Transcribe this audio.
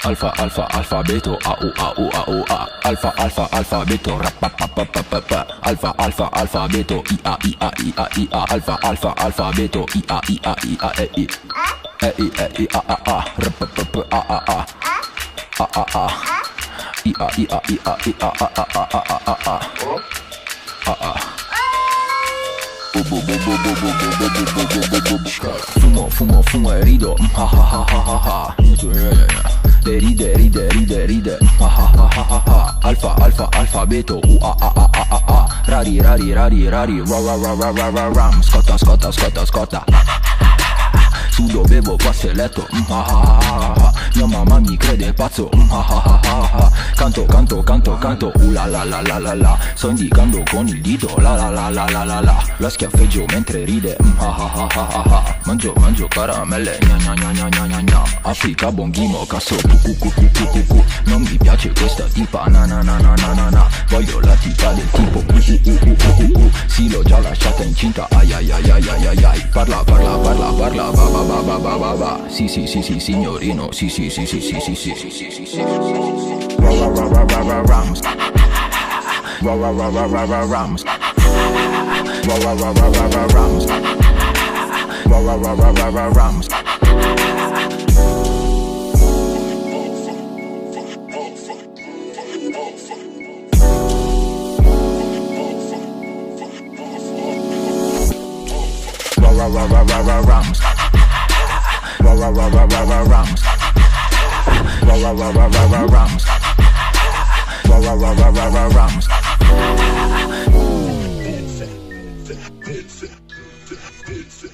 Alfa alfa alfabeto a u a u a u a. Alfa alfa alfabeto rapapapapapa. Alfa alfa alfabeto i a i a i a i a. Alfa alfa alfabeto i a i a i a e i. E i e i a a a. Rapapap a a a. A a a. I a i a i a i a a a a a a a. A a. Fumo, fumo, fumo e rido, ha ha ha ha ha ha. Ride, ride, ride, ride, ha ha ha ha ha ha. Alfa, alfa, alfabeto, a a a a a a. Rari, rari, rari, rari, ra ra ra ra ra ra ram. Scotta, scotta, scotta, scotta. Sudo, bevo, passo e letto, ha ha ha ha ha. Mia mamma mi crede pazzo, ha ha ha ha ha. Canto, canto, canto, canto, la la la la la la. Sto indicando con il dito, la la la la la la la. La schiaffeggio mentre ride, ha ha ha ha ha ha. Mangio, mangio caramelle, gna gna gna gna gna gna gna. Africa bonghimo, casso, cu cu cu cu cu cu. Non mi piace questa tipa, na na na na na na na. Voglio la tipa del tipo, sì l'ho già lasciata incinta, ai ai ai ai ai ai ai. Parla, parla, parla, parla, va va va va va va va. Sì sì sì sì signorino, sì sì sì sì sì sì sì sì sì sì sì. Ra ra ra ra ra rams. Ra ra ra ra ra ra rams. Ra ra ra ra ra ra rams. Ra ra ra ra ra ra rams. Ra ra ra ra ra rams. Ra ra ra ra ra ra rams. Ra ra ra ra ra ra rams. Ra ra ra ra ra ra rams. Pizza, pizza, pizza, pizza.